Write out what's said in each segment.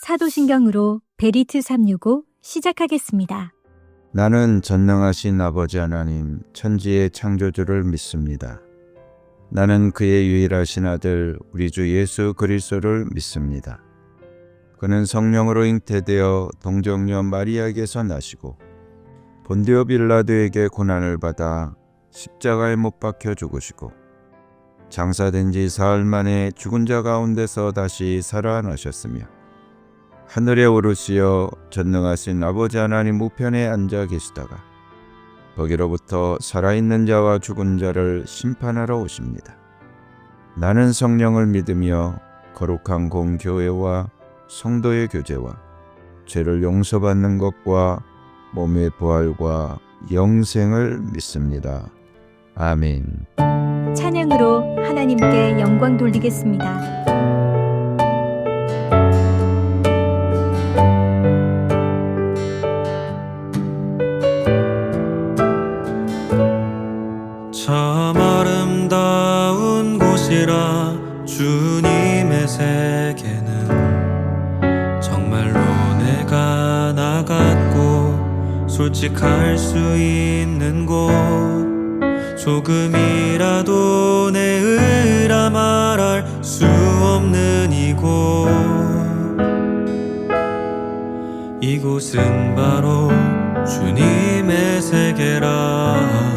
사도신경으로 베리트 365 시작하겠습니다. 나는 전능하신 아버지 하나님 천지의 창조주를 믿습니다. 나는 그의 유일하신 아들 우리 주 예수 그리스도를 믿습니다. 그는 성령으로 잉태되어 동정녀 마리아에게서 나시고 본디오 빌라도에게 고난을 받아 십자가에 못 박혀 죽으시고 장사된 지 사흘 만에 죽은 자 가운데서 다시 살아나셨으며 하늘에 오르시어 전능하신 아버지 하나님 우편에 앉아 계시다가 거기로부터 살아있는 자와 죽은 자를 심판하러 오십니다. 나는 성령을 믿으며 거룩한 공교회와 성도의 교제와 죄를 용서받는 것과 몸의 부활과 영생을 믿습니다. 아멘. 찬양으로 하나님께 영광 돌리겠습니다. 참 아름다운 곳이라 주님의 세계는 정말로 내가 나갔고 솔직할 수 있는 곳 조금이라도 내 의라 말할 수 없는 이곳은 바로 주님의 세계라.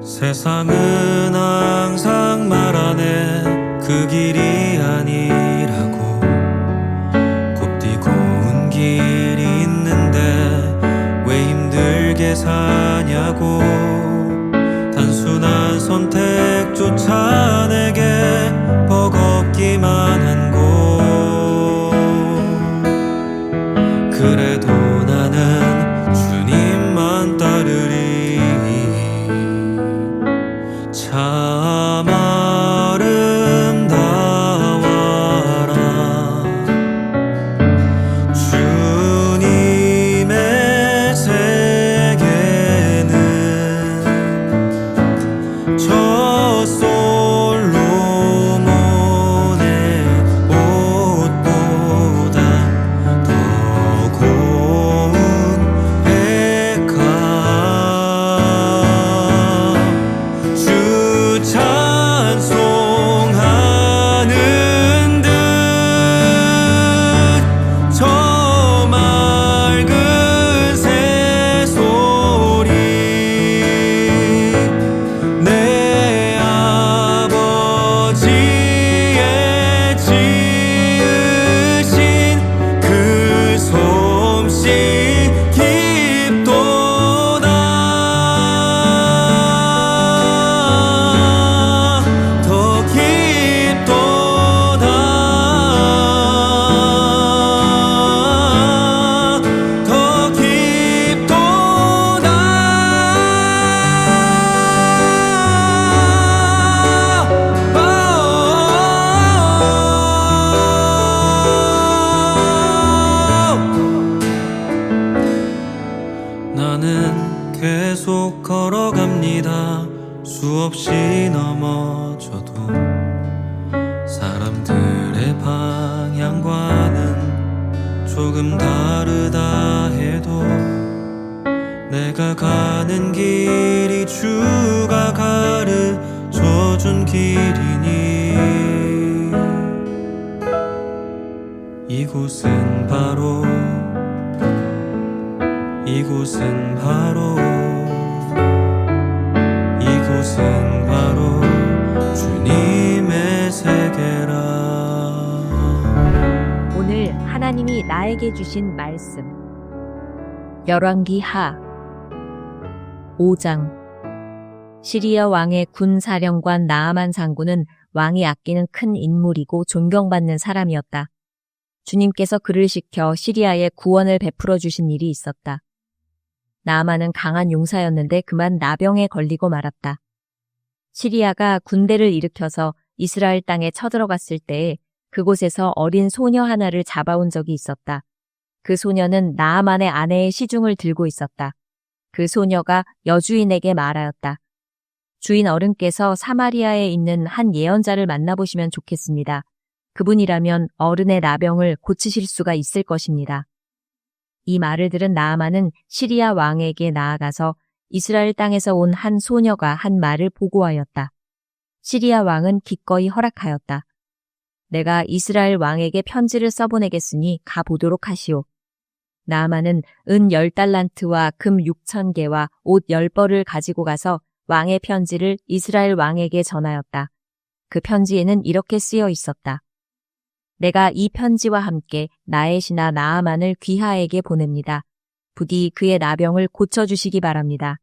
세상은 항상 말하네 그 길이 아니라고 곱디 고운 길이 있는데 왜 힘들게 사냐고 단순한 선택조차 내게 버겁기만 한 곳 그래도 나는 주님만 따르리. 참 아름다워라 주님의 세계는 저 솔로몬의 옷보다 더 고운 백합 찬송하는 듯 저 맑은 새소리 내 아버지의 지으신 그 솜씨 깊도다 더 깊도다 더 깊도다 나는 계속 걸어갑니다. 수없이 넘어져도 사람들의 방향과는 조금 다르다 해도 내가 가는 길이 주가 가르쳐준 길이니 이곳은 바로 이곳은 바로 주님의 세계라. 오늘 하나님이 나에게 주신 말씀 열왕기 하 5장 시리아 왕의 군사령관 나아만 장군은 왕이 아끼는 큰 인물이고 존경받는 사람이었다. 주님께서 그를 시켜 시리아에 구원을 베풀어 주신 일이 있었다. 나아만은 강한 용사였는데 그만 나병에 걸리고 말았다. 시리아가 군대를 일으켜서 이스라엘 땅에 쳐들어갔을 때에 그곳에서 어린 소녀 하나를 잡아온 적이 있었다. 그 소녀는 나아만의 아내의 시중을 들고 있었다. 그 소녀가 여주인에게 말하였다. 주인 어른께서 사마리아에 있는 한 예언자를 만나보시면 좋겠습니다. 그분이라면 어른의 나병을 고치실 수가 있을 것입니다. 이 말을 들은 나아만은 시리아 왕에게 나아가서 이스라엘 땅에서 온 한 소녀가 한 말을 보고하였다. 시리아 왕은 기꺼이 허락하였다. 내가 이스라엘 왕에게 편지를 써보내겠으니 가보도록 하시오. 나아만은 은 10달란트와 금 6,000개와 옷 10벌을 가지고 가서 왕의 편지를 이스라엘 왕에게 전하였다. 그 편지에는 이렇게 쓰여 있었다. 내가 이 편지와 함께 나의 신하 나아만을 귀하에게 보냅니다. 부디 그의 나병을 고쳐주시기 바랍니다.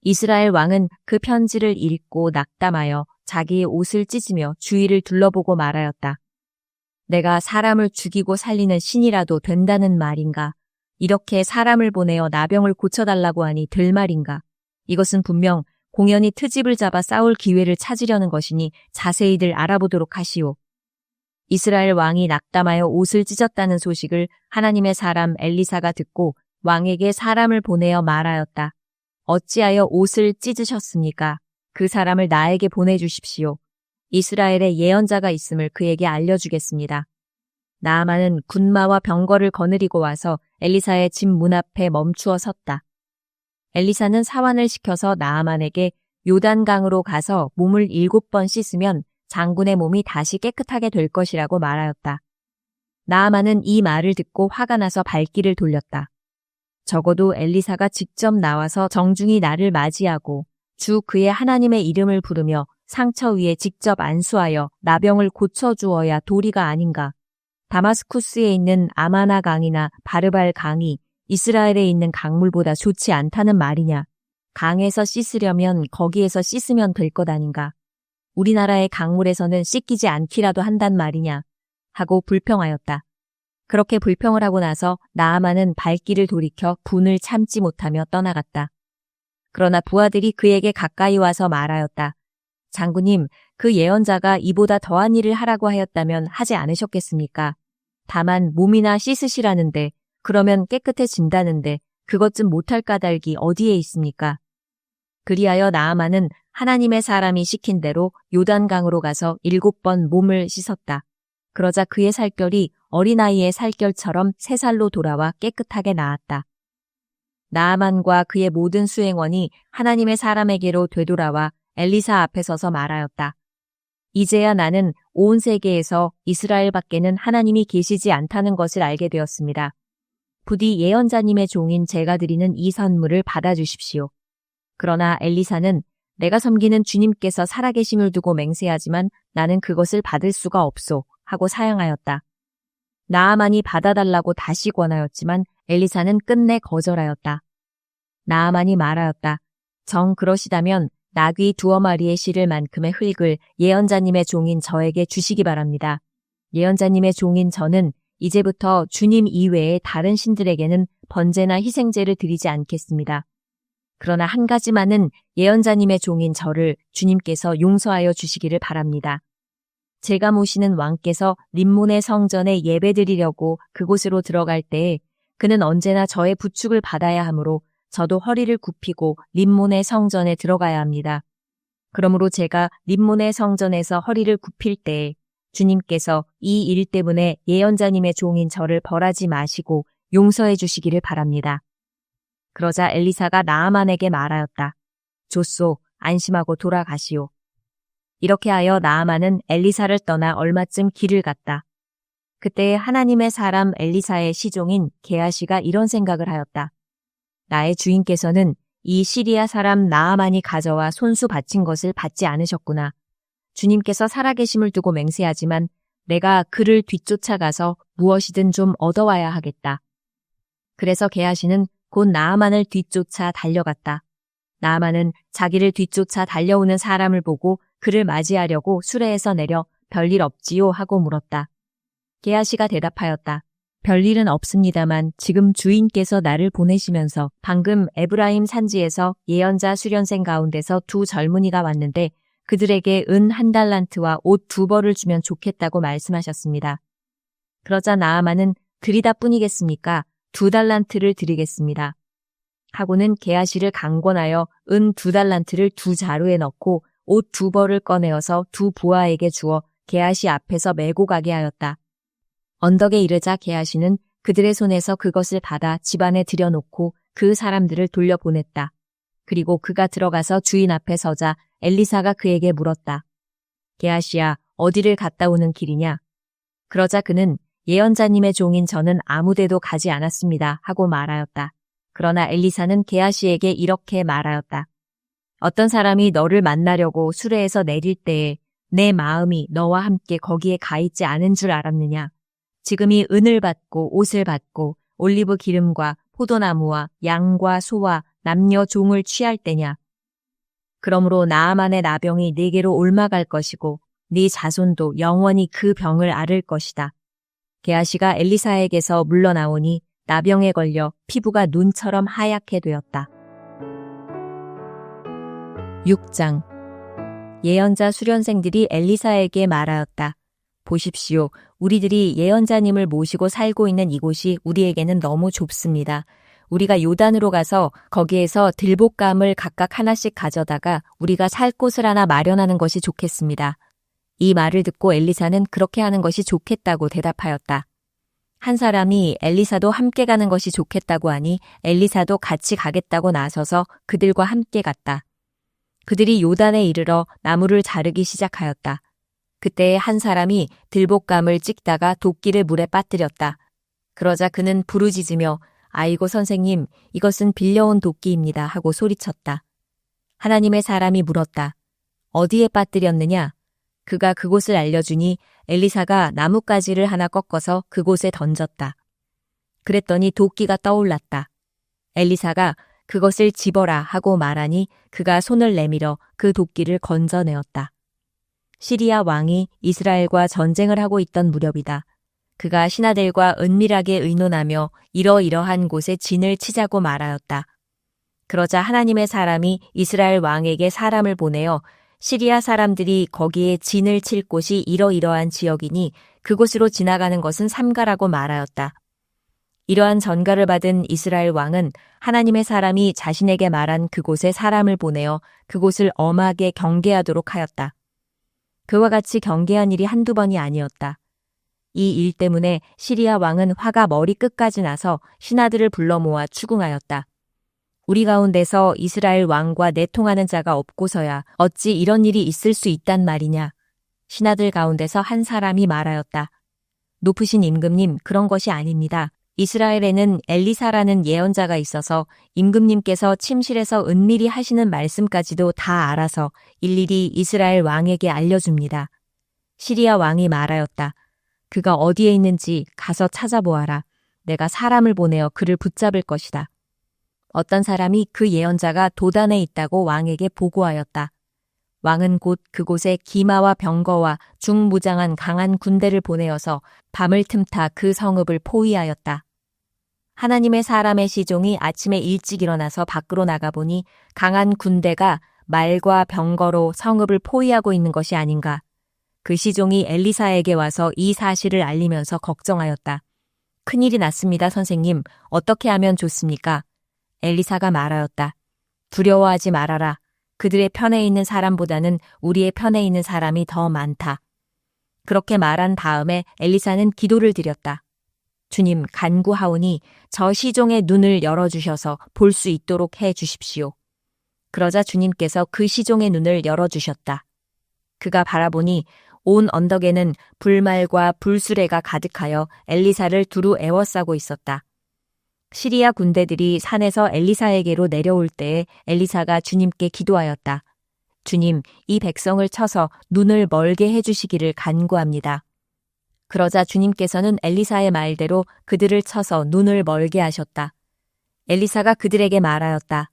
이스라엘 왕은 그 편지를 읽고 낙담하여 자기의 옷을 찢으며 주위를 둘러보고 말하였다. 내가 사람을 죽이고 살리는 신이라도 된다는 말인가? 이렇게 사람을 보내어 나병을 고쳐달라고 하니 될 말인가? 이것은 분명 공연히 트집을 잡아 싸울 기회를 찾으려는 것이니 자세히들 알아보도록 하시오. 이스라엘 왕이 낙담하여 옷을 찢었다는 소식을 하나님의 사람 엘리사가 듣고 왕에게 사람을 보내어 말하였다. 어찌하여 옷을 찢으셨습니까? 그 사람을 나에게 보내주십시오. 이스라엘에 예언자가 있음을 그에게 알려주겠습니다. 나아만은 군마와 병거를 거느리고 와서 엘리사의 집 문 앞에 멈추어 섰다. 엘리사는 사환을 시켜서 나아만에게 요단강으로 가서 몸을 7번 씻으면 장군의 몸이 다시 깨끗하게 될 것이라고 말하였다. 나아만은 이 말을 듣고 화가 나서 발길을 돌렸다. 적어도 엘리사가 직접 나와서 정중히 나를 맞이하고 주 그의 하나님의 이름을 부르며 상처 위에 직접 안수하여 나병을 고쳐주어야 도리가 아닌가. 다마스쿠스에 있는 아마나 강이나 바르발 강이 이스라엘에 있는 강물보다 좋지 않다는 말이냐. 강에서 씻으려면 거기에서 씻으면 될 것 아닌가. 우리나라의 강물에서는 씻기지 않기라도 한단 말이냐 하고 불평하였다. 그렇게 불평을 하고 나서 나아만은 발길을 돌이켜 분을 참지 못하며 떠나갔다. 그러나 부하들이 그에게 가까이 와서 말하였다. 장군님, 그 예언자가 이보다 더한 일을 하라고 하였다면 하지 않으셨겠습니까? 다만 몸이나 씻으시라는데 그러면 깨끗해진다는데 그것 좀 못할 까닭이 어디에 있습니까? 그리하여 나아만은 하나님의 사람이 시킨 대로 요단강으로 가서 7번 몸을 씻었다. 그러자 그의 살결이 어린아이의 살결처럼 새 살로 돌아와 깨끗하게 나았다. 나아만과 그의 모든 수행원이 하나님의 사람에게로 되돌아와 엘리사 앞에 서서 말하였다. 이제야 나는 온 세계에서 이스라엘 밖에는 하나님이 계시지 않다는 것을 알게 되었습니다. 부디 예언자님의 종인 제가 드리는 이 선물을 받아주십시오. 그러나 엘리사는 내가 섬기는 주님께서 살아계심을 두고 맹세하지만 나는 그것을 받을 수가 없소 하고 사양하였다. 나아만이 받아달라고 다시 권하였지만 엘리사는 끝내 거절하였다. 나아만이 말하였다. 정 그러시다면 나귀 2마리에 실을 만큼의 흙을 예언자님의 종인 저에게 주시기 바랍니다. 예언자님의 종인 저는 이제부터 주님 이외에 다른 신들에게는 번제나 희생제를 드리지 않겠습니다. 그러나 한 가지만은 예언자님의 종인 저를 주님께서 용서하여 주시기를 바랍니다. 제가 모시는 왕께서 림몬의 성전에 예배드리려고 그곳으로 들어갈 때에 그는 언제나 저의 부축을 받아야 하므로 저도 허리를 굽히고 림몬의 성전에 들어가야 합니다. 그러므로 제가 림몬의 성전에서 허리를 굽힐 때에 주님께서 이 일 때문에 예언자님의 종인 저를 벌하지 마시고 용서해 주시기를 바랍니다. 그러자 엘리사가 나아만에게 말하였다. 좋소, 안심하고 돌아가시오. 이렇게 하여 나아만은 엘리사를 떠나 얼마쯤 길을 갔다. 그때 하나님의 사람 엘리사의 시종인 게하시가 이런 생각을 하였다. 나의 주인께서는 이 시리아 사람 나아만이 가져와 손수 바친 것을 받지 않으셨구나. 주님께서 살아계심을 두고 맹세하지만 내가 그를 뒤쫓아가서 무엇이든 좀 얻어와야 하겠다. 그래서 게하시는 곧 나아만을 뒤쫓아 달려갔다. 나아만은 자기를 뒤쫓아 달려오는 사람을 보고 그를 맞이하려고 수레에서 내려 별일 없지요 하고 물었다. 게하시가 대답하였다. 별일은 없습니다만 지금 주인께서 나를 보내시면서 방금 에브라임 산지에서 예언자 수련생 가운데서 두 젊은이가 왔는데 그들에게 은 1달란트와 옷 2벌을 주면 좋겠다고 말씀하셨습니다. 그러자 나아만은 드리다 뿐이겠습니까? 2달란트를 드리겠습니다. 하고는 게하시를 강권하여 은 2달란트를 2자루에 넣고 옷 2벌을 꺼내어서 2 부하에게 주어 게하시 앞에서 메고 가게 하였다. 언덕에 이르자 게하시는 그들의 손에서 그것을 받아 집안에 들여놓고 그 사람들을 돌려보냈다. 그리고 그가 들어가서 주인 앞에 서자 엘리사가 그에게 물었다. 게하시야, 어디를 갔다 오는 길이냐? 그러자 그는 예언자님의 종인 저는 아무데도 가지 않았습니다 하고 말하였다. 그러나 엘리사는 게하시에게 이렇게 말하였다. 어떤 사람이 너를 만나려고 수레에서 내릴 때에 내 마음이 너와 함께 거기에 가 있지 않은 줄 알았느냐? 지금이 은을 받고 옷을 받고 올리브 기름과 포도나무와 양과 소와 남녀 종을 취할 때냐? 그러므로 나아만의 나병이 네게로 옮아갈 것이고 네 자손도 영원히 그 병을 앓을 것이다. 게하시가 엘리사에게서 물러나오니 나병에 걸려 피부가 눈처럼 하얗게 되었다. 6장. 예언자 수련생들이 엘리사에게 말하였다. 보십시오. 우리들이 예언자님을 모시고 살고 있는 이곳이 우리에게는 너무 좁습니다. 우리가 요단으로 가서 거기에서 들볶감을 각각 하나씩 가져다가 우리가 살 곳을 하나 마련하는 것이 좋겠습니다. 이 말을 듣고 엘리사는 그렇게 하는 것이 좋겠다고 대답하였다. 한 사람이 엘리사도 함께 가는 것이 좋겠다고 하니 엘리사도 같이 가겠다고 나서서 그들과 함께 갔다. 그들이 요단에 이르러 나무를 자르기 시작하였다. 그때 한 사람이 들볶감을 찍다가 도끼를 물에 빠뜨렸다. 그러자 그는 부르짖으며 아이고 선생님, 이것은 빌려온 도끼입니다 하고 소리쳤다. 하나님의 사람이 물었다. 어디에 빠뜨렸느냐? 그가 그곳을 알려주니 엘리사가 나뭇가지를 하나 꺾어서 그곳에 던졌다. 그랬더니 도끼가 떠올랐다. 엘리사가 그것을 집어라 하고 말하니 그가 손을 내밀어 그 도끼를 건져내었다. 시리아 왕이 이스라엘과 전쟁을 하고 있던 무렵이다. 그가 신하들과 은밀하게 의논하며 이러이러한 곳에 진을 치자고 말하였다. 그러자 하나님의 사람이 이스라엘 왕에게 사람을 보내어 시리아 사람들이 거기에 진을 칠 곳이 이러이러한 지역이니 그곳으로 지나가는 것은 삼가라고 말하였다. 이러한 전가를 받은 이스라엘 왕은 하나님의 사람이 자신에게 말한 그곳에 사람을 보내어 그곳을 엄하게 경계하도록 하였다. 그와 같이 경계한 일이 한두 번이 아니었다. 이 일 때문에 시리아 왕은 화가 머리끝까지 나서 신하들을 불러 모아 추궁하였다. 우리 가운데서 이스라엘 왕과 내통하는 자가 없고서야 어찌 이런 일이 있을 수 있단 말이냐. 신하들 가운데서 한 사람이 말하였다. 높으신 임금님, 그런 것이 아닙니다. 이스라엘에는 엘리사라는 예언자가 있어서 임금님께서 침실에서 은밀히 하시는 말씀까지도 다 알아서 일일이 이스라엘 왕에게 알려줍니다. 시리아 왕이 말하였다. 그가 어디에 있는지 가서 찾아보아라. 내가 사람을 보내어 그를 붙잡을 것이다. 어떤 사람이 그 예언자가 도단에 있다고 왕에게 보고하였다. 왕은 곧 그곳에 기마와 병거와 중무장한 강한 군대를 보내어서 밤을 틈타 그 성읍을 포위하였다. 하나님의 사람의 시종이 아침에 일찍 일어나서 밖으로 나가보니 강한 군대가 말과 병거로 성읍을 포위하고 있는 것이 아닌가. 그 시종이 엘리사에게 와서 이 사실을 알리면서 걱정하였다. 큰일이 났습니다, 선생님. 어떻게 하면 좋습니까? 엘리사가 말하였다. 두려워하지 말아라. 그들의 편에 있는 사람보다는 우리의 편에 있는 사람이 더 많다. 그렇게 말한 다음에 엘리사는 기도를 드렸다. 주님, 간구하오니 저 시종의 눈을 열어주셔서 볼 수 있도록 해 주십시오. 그러자 주님께서 그 시종의 눈을 열어주셨다. 그가 바라보니 온 언덕에는 불말과 불수레가 가득하여 엘리사를 두루 에워싸고 있었다. 시리아 군대들이 산에서 엘리사에게로 내려올 때에 엘리사가 주님께 기도하였다. 주님, 이 백성을 쳐서 눈을 멀게 해주시기를 간구합니다. 그러자 주님께서는 엘리사의 말대로 그들을 쳐서 눈을 멀게 하셨다. 엘리사가 그들에게 말하였다.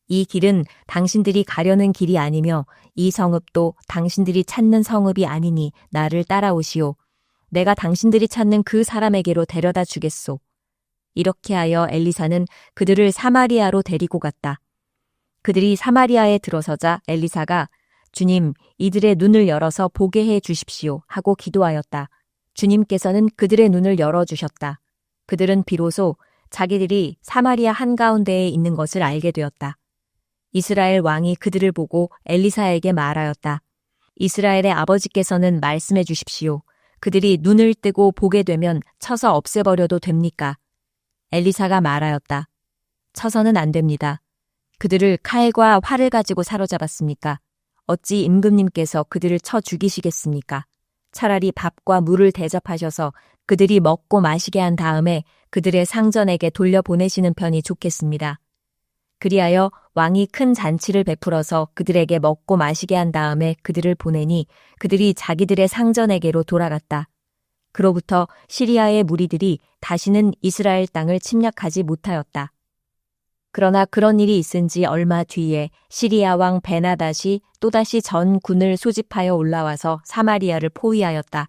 이 길은 당신들이 가려는 길이 아니며 이 성읍도 당신들이 찾는 성읍이 아니니 나를 따라오시오. 내가 당신들이 찾는 그 사람에게로 데려다 주겠소. 이렇게 하여 엘리사는 그들을 사마리아로 데리고 갔다. 그들이 사마리아에 들어서자 엘리사가 주님, 이들의 눈을 열어서 보게 해 주십시오 하고 기도하였다. 주님께서는 그들의 눈을 열어주셨다. 그들은 비로소 자기들이 사마리아 한가운데에 있는 것을 알게 되었다. 이스라엘 왕이 그들을 보고 엘리사에게 말하였다. 이스라엘의 아버지께서는 말씀해 주십시오. 그들이 눈을 뜨고 보게 되면 쳐서 없애버려도 됩니까? 엘리사가 말하였다. 쳐서는 안 됩니다. 그들을 칼과 활을 가지고 사로잡았습니까? 어찌 임금님께서 그들을 쳐 죽이시겠습니까? 차라리 밥과 물을 대접하셔서 그들이 먹고 마시게 한 다음에 그들의 상전에게 돌려보내시는 편이 좋겠습니다. 그리하여 왕이 큰 잔치를 베풀어서 그들에게 먹고 마시게 한 다음에 그들을 보내니 그들이 자기들의 상전에게로 돌아갔다. 그로부터 시리아의 무리들이 다시는 이스라엘 땅을 침략하지 못하였다. 그러나 그런 일이 있은 지 얼마 뒤에 시리아 왕 베나닷이 또다시 전 군을 소집하여 올라와서 사마리아를 포위하였다.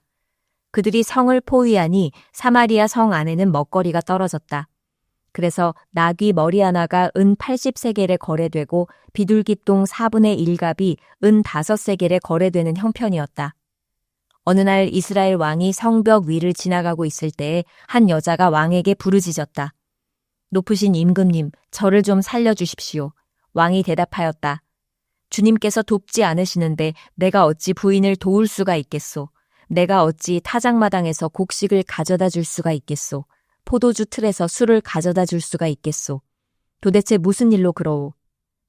그들이 성을 포위하니 사마리아 성 안에는 먹거리가 떨어졌다. 그래서 나귀 머리 하나가 은 80세겔에 거래되고 비둘기똥 4분의 1갑이 은 5세겔에 거래되는 형편이었다. 어느 날 이스라엘 왕이 성벽 위를 지나가고 있을 때에 한 여자가 왕에게 부르짖었다. 높으신 임금님, 저를 좀 살려주십시오. 왕이 대답하였다. 주님께서 돕지 않으시는데 내가 어찌 부인을 도울 수가 있겠소. 내가 어찌 타작마당에서 곡식을 가져다 줄 수가 있겠소. 포도주 틀에서 술을 가져다 줄 수가 있겠소. 도대체 무슨 일로 그러오?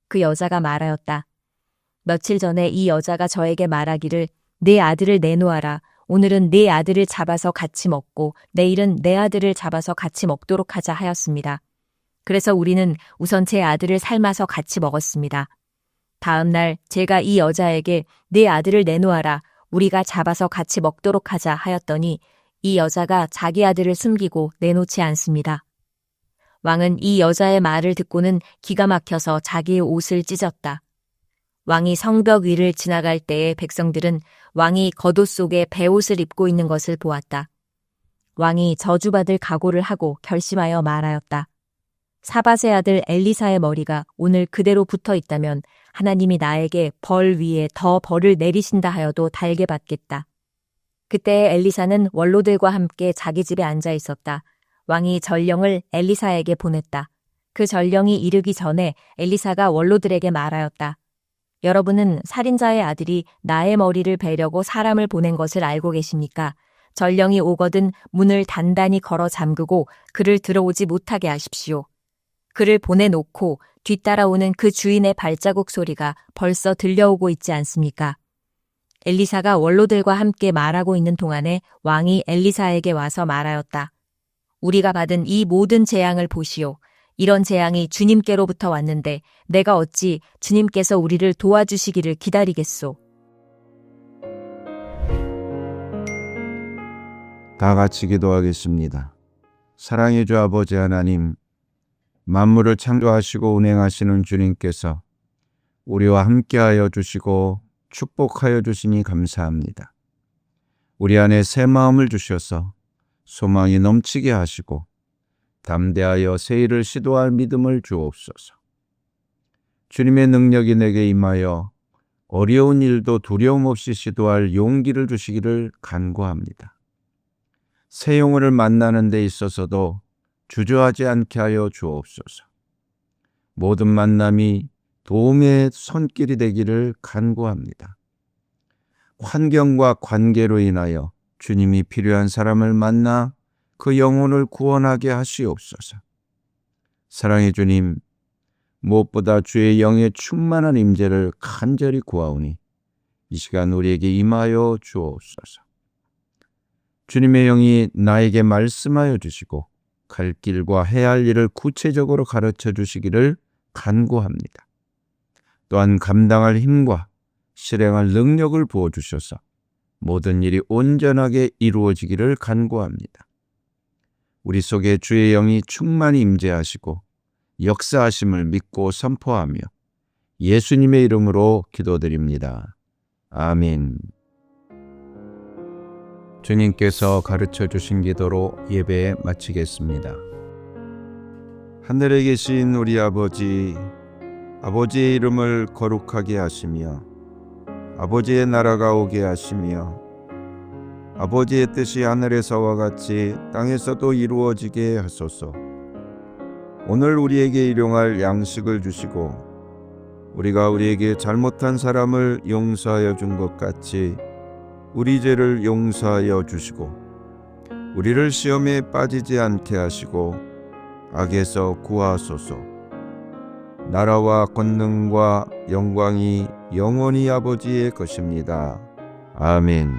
그 여자가 말하였다. 며칠 전에 이 여자가 저에게 말하기를 내 아들을 내놓아라. 오늘은 내 아들을 잡아서 같이 먹고 내일은 내 아들을 잡아서 같이 먹도록 하자 하였습니다. 그래서 우리는 우선 제 아들을 삶아서 같이 먹었습니다. 다음 날 제가 이 여자에게 내 아들을 내놓아라. 우리가 잡아서 같이 먹도록 하자 하였더니 이 여자가 자기 아들을 숨기고 내놓지 않습니다. 왕은 이 여자의 말을 듣고는 기가 막혀서 자기의 옷을 찢었다. 왕이 성벽 위를 지나갈 때에 백성들은 왕이 겉옷 속에 베옷을 입고 있는 것을 보았다. 왕이 저주받을 각오를 하고 결심하여 말하였다. 사밧의 아들 엘리사의 머리가 오늘 그대로 붙어 있다면 하나님이 나에게 벌 위에 더 벌을 내리신다 하여도 달게 받겠다. 그때 엘리사는 원로들과 함께 자기 집에 앉아 있었다. 왕이 전령을 엘리사에게 보냈다. 그 전령이 이르기 전에 엘리사가 원로들에게 말하였다. 여러분은 살인자의 아들이 나의 머리를 베려고 사람을 보낸 것을 알고 계십니까? 전령이 오거든 문을 단단히 걸어 잠그고 그를 들어오지 못하게 하십시오. 그를 보내놓고 뒤따라오는 그 주인의 발자국 소리가 벌써 들려오고 있지 않습니까? 엘리사가 원로들과 함께 말하고 있는 동안에 왕이 엘리사에게 와서 말하였다. 우리가 받은 이 모든 재앙을 보시오. 이런 재앙이 주님께로부터 왔는데 내가 어찌 주님께서 우리를 도와주시기를 기다리겠소. 다 같이 기도하겠습니다. 사랑의 주 아버지 하나님, 만물을 창조하시고 운행하시는 주님께서 우리와 함께하여 주시고 축복하여 주시니 감사합니다. 우리 안에 새 마음을 주셔서 소망이 넘치게 하시고 담대하여 새 일을 시도할 믿음을 주옵소서. 주님의 능력이 내게 임하여 어려운 일도 두려움 없이 시도할 용기를 주시기를 간구합니다. 새 영혼을 만나는 데 있어서도 주저하지 않게 하여 주옵소서. 모든 만남이 도움의 손길이 되기를 간구합니다. 환경과 관계로 인하여 주님이 필요한 사람을 만나 그 영혼을 구원하게 하시옵소서. 사랑의 주님, 무엇보다 주의 영의 충만한 임재를 간절히 구하오니 이 시간 우리에게 임하여 주옵소서. 주님의 영이 나에게 말씀하여 주시고 갈 길과 해야 할 일을 구체적으로 가르쳐 주시기를 간구합니다. 또한 감당할 힘과 실행할 능력을 부어주셔서 모든 일이 온전하게 이루어지기를 간구합니다. 우리 속에 주의 영이 충만히 임재하시고 역사하심을 믿고 선포하며 예수님의 이름으로 기도드립니다. 아멘. 주님께서 가르쳐 주신 기도로 예배 마치겠습니다. 하늘에 계신 우리 아버지, 아버지의 이름을 거룩하게 하시며 아버지의 나라가 오게 하시며 아버지의 뜻이 하늘에서와 같이 땅에서도 이루어지게 하소서. 오늘 우리에게 일용할 양식을 주시고 우리가 우리에게 잘못한 사람을 용서하여 준 것 같이 우리 죄를 용서하여 주시고 우리를 시험에 빠지지 않게 하시고 악에서 구하소서. 나라와 권능과 영광이 영원히 아버지의 것입니다. 아멘.